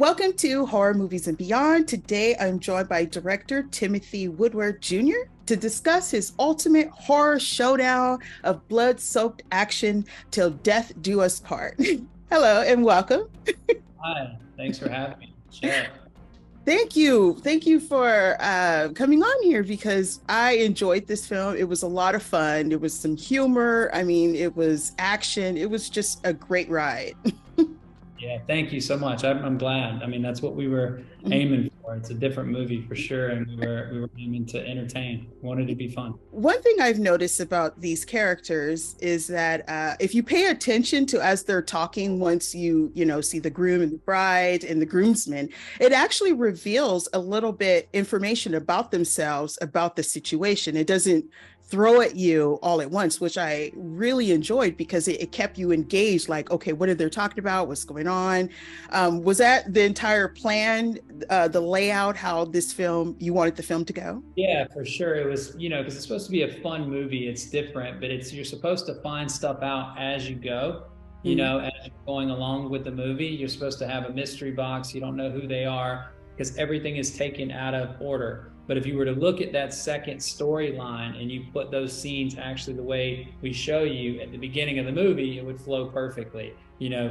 Welcome to Horror Movies and Beyond. Today, I'm joined by director Timothy Woodward Jr. to discuss his ultimate horror showdown of blood-soaked action till death do us part. Hello and welcome. Hi, thanks for having me. Sure. Thank you. Thank you for coming on here because I enjoyed this film. It was a lot of fun. There was some humor. I mean, it was action. It was just a great ride. Yeah, thank you so much. I'm glad. I mean, that's what we were aiming for. It's a different movie for sure, and we were aiming to entertain. Wanted to be fun. One thing I've noticed about these characters is that if you pay attention to as they're talking, once you see the groom and the bride and the groomsmen, it actually reveals a little bit information about themselves, about the situation. It doesn't throw at you all at once, which I really enjoyed because it kept you engaged. Like, okay, what are they talking about? What's going on? Was that the entire plan, the layout, how you wanted the film to go? Yeah, for sure. It was, because it's supposed to be a fun movie. It's different, but you're supposed to find stuff out as you go. Mm-hmm. As you're going along with the movie, you're supposed to have a mystery box. You don't know who they are because everything is taken out of order. But if you were to look at that second storyline and you put those scenes actually the way we show you at the beginning of the movie, it would flow perfectly,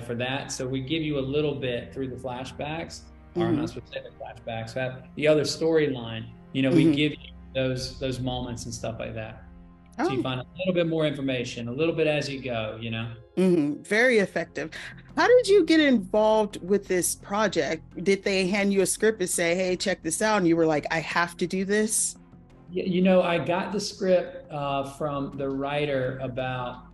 for that. So we give you a little bit through the flashbacks, or I'm Mm-hmm. not supposed to say the flashbacks, but the other storyline, we Mm-hmm. give you those moments and stuff like that. So you Oh, find a little bit more information, a little bit as you go. very effective. How did you get involved with this project? Did they hand you a script and say, hey, check this out? And you were like, I have to do this? Yeah, I got the script from the writer about,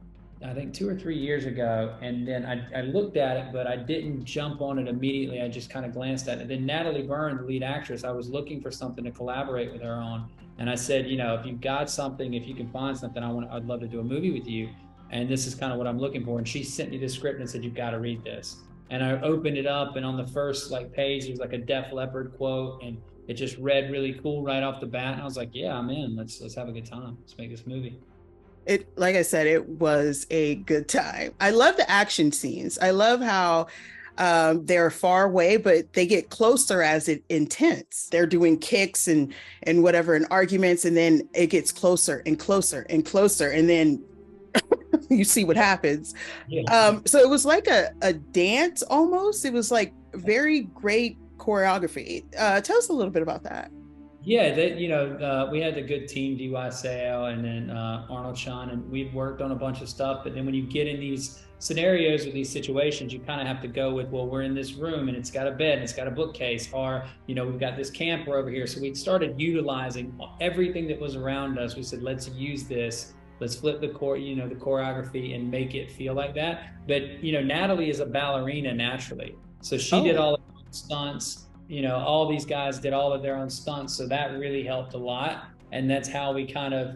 I think, 2 or 3 years ago, and then I looked at it, but I didn't jump on it immediately. I just kind of glanced at it. And then Natalie Byrne, the lead actress, I was looking for something to collaborate with her on, and I said, if you've got something, if you can find something, I'd love to do a movie with you, and this is kind of what I'm looking for. And she sent me the script and said, you've got to read this. And I opened it up, and on the first page, there's like a Def Leppard quote, and it just read really cool right off the bat. And I was like, yeah, I'm in. Let's have a good time. Let's make this movie. Like I said, it was a good time. I love the action scenes. I love how they're far away, but they get closer as it intense. They're doing kicks and whatever and arguments, and then it gets closer and closer and closer, and then you see what happens. Yeah. So it was like a dance almost. It was like very great choreography. Tell us a little bit about that. Yeah, we had the good team, DY Sale, and then Arnold Sean, and we'd worked on a bunch of stuff. But then when you get in these scenarios or these situations, you kind of have to go with, well, we're in this room and it's got a bed and it's got a bookcase, or, we've got this camper over here. So we started utilizing everything that was around us. We said, let's use this. Let's flip the choreography and make it feel like that. But, Natalie is a ballerina naturally. So she did Oh, all the stunts. All these guys did all of their own stunts, so that really helped a lot. And that's how we kind of,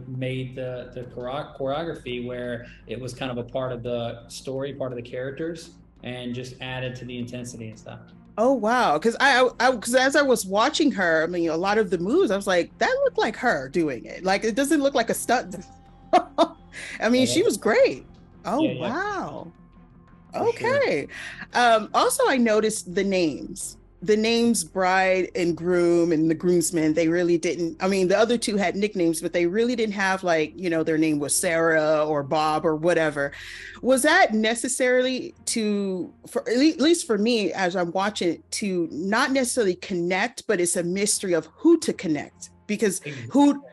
made the choreography where it was kind of a part of the story, part of the characters, and just added to the intensity and stuff. oh wow. Because because as I was watching her, I mean, a lot of the moves, I was like, that looked like her doing it. Like it doesn't look like a stunt. I mean, she Yeah, was great. Oh yeah, yeah, wow. for sure. Okay. Also, I noticed the names. The names bride and groom and the groomsmen, they really didn't. I mean, the other two had nicknames, but they really didn't have their name was Sarah or Bob or whatever. Was that necessarily for at least for me, as I'm watching it, to not necessarily connect, but it's a mystery of who to connect because who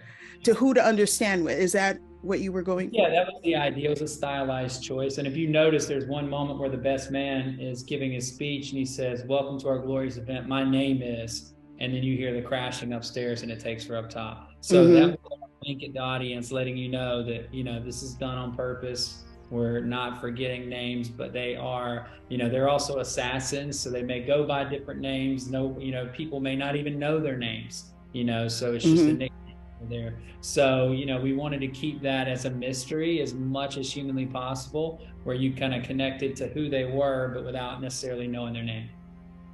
to understand with? Is that what you were going Yeah, for? that was the idea. It was a stylized choice. And if you notice, there's one moment where the best man is giving his speech and he says, welcome to our glorious event. My name is, and then you hear the crashing upstairs and it takes her up top. So that Mm-hmm. was a wink at the audience, letting you know that, this is done on purpose. We're not forgetting names, but they are, they're also assassins. So they may go by different names. No, people may not even know their names, so it's just a Mm-hmm. nickname there. So, we wanted to keep that as a mystery as much as humanly possible, where you kind of connected to who they were, but without necessarily knowing their name.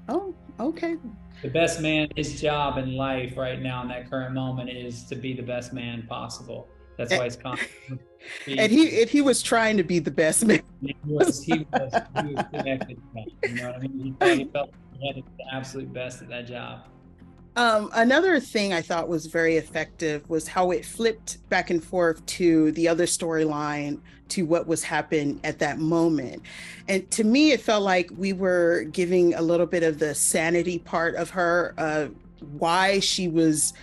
Oh, okay. The best man, his job in life right now in that current moment is to be the best man possible. That's why he's constantly And speech. he was trying to be the best man. He was connected to that. You know what I mean? He felt had to be the absolute best at that job. Another thing I thought was very effective was how it flipped back and forth to the other storyline, to what was happening at that moment. And to me, it felt like we were giving a little bit of the sanity part of her, why she was,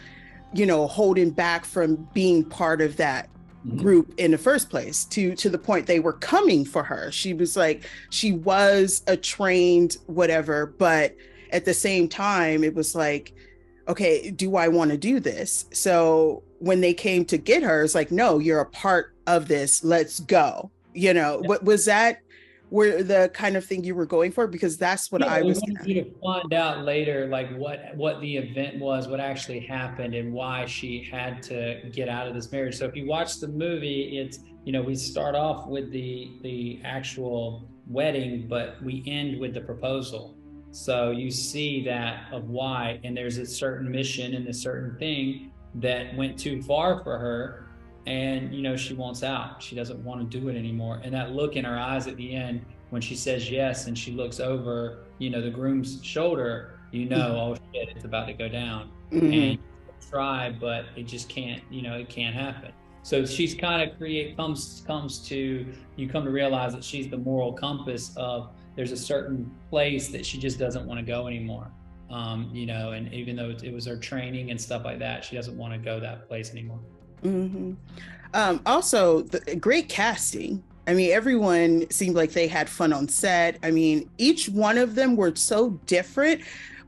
holding back from being part of that group in the first place, to the point they were coming for her. She was like, she was a trained whatever, but at the same time, it was like, okay, do I want to do this? So when they came to get her, it's like, no, you're a part of this. Let's go. What was that? Where the kind of thing you were going for? Because that's what I We was. wanted you to find out later, like what the event was, what actually happened, and why she had to get out of this marriage. So if you watch the movie, it's we start off with the actual wedding, but we end with the proposal. So you see that of why, and there's a certain mission and a certain thing that went too far for her, and she wants out. She doesn't want to do it anymore. And that look in her eyes at the end when she says yes and she looks over the groom's shoulder, oh shit, it's about to go down. Mm-hmm. And try, but it just can't, it can't happen. So she's kind of comes to, you come to realize that she's the moral compass of, there's a certain place that she just doesn't want to go anymore. And even though it was her training and stuff like that, she doesn't want to go that place anymore. Mm-hmm. Also, the great casting. I mean, everyone seemed like they had fun on set. I mean, each one of them were so different,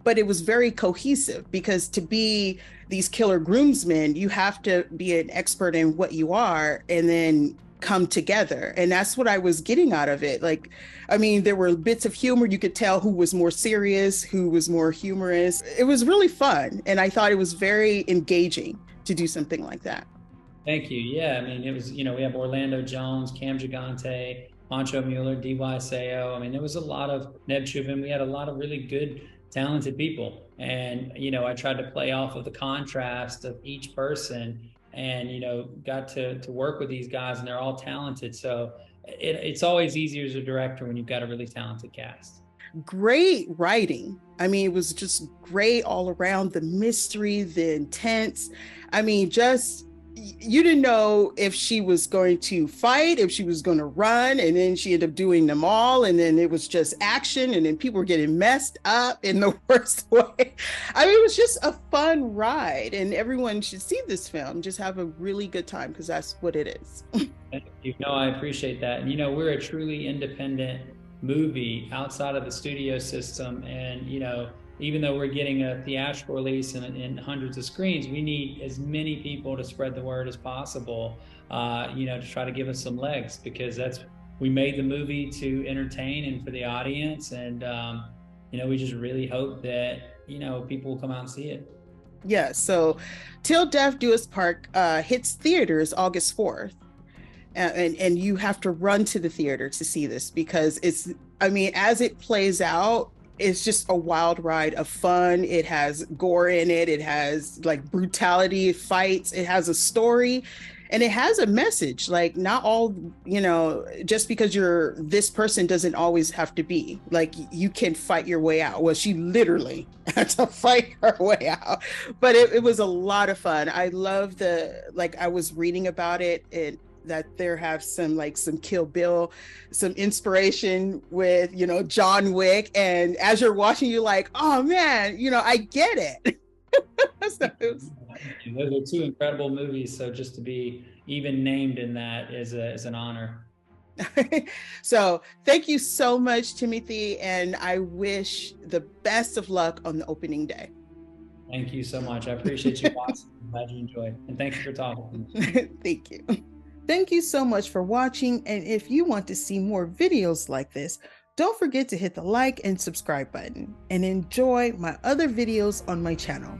but it was very cohesive, because to be these killer groomsmen, you have to be an expert in what you are and then come together. And that's what I was getting out of it. Like, I mean, there were bits of humor. You could tell who was more serious, who was more humorous. It was really fun. And I thought it was very engaging to do something like that. Thank you. Yeah, I mean, it was, we have Orlando Jones, Cam Gigante, Pancho Mueller, D.Y. Seo. I mean, there was a lot of Neb Chubin. We had a lot of really good, talented people. And, I tried to play off of the contrast of each person and, got to work with these guys, and they're all talented. So it's always easier as a director when you've got a really talented cast. Great writing. I mean, it was just great all around. The mystery, the intense. I mean, just, you didn't know if she was going to fight, if she was going to run, and then she ended up doing them all, and then it was just action, and then people were getting messed up in the worst way. I mean, it was just a fun ride, and everyone should see this film. Just have a really good time, because that's what it is. I appreciate that. And we're a truly independent movie outside of the studio system, and even though we're getting a theatrical release in hundreds of screens, we need as many people to spread the word as possible, to try to give us some legs, because we made the movie to entertain and for the audience. And, we just really hope that, people will come out and see it. Yeah. So TIl Death Do Us Park hits theaters August 4th. And you have to run to the theater to see this, because as it plays out, it's just a wild ride of fun. It has gore in it. It has like brutality, fights. It has a story, and it has a message. Like, not all, just because you're this person doesn't always have to be like, you can fight your way out. Well, she literally had to fight her way out, but it was a lot of fun. I love I was reading about it, and that there have some Kill Bill, some inspiration with, John Wick. And as you're watching, you're like, oh man, I get it. Those are two incredible movies. So just to be even named in that is an honor. So thank you so much, Timothy. And I wish the best of luck on the opening day. Thank you so much. I appreciate you watching. I'm glad you enjoyed. And thanks for talking. Thank you. Thank you so much for watching, and if you want to see more videos like this, don't forget to hit the like and subscribe button, and enjoy my other videos on my channel.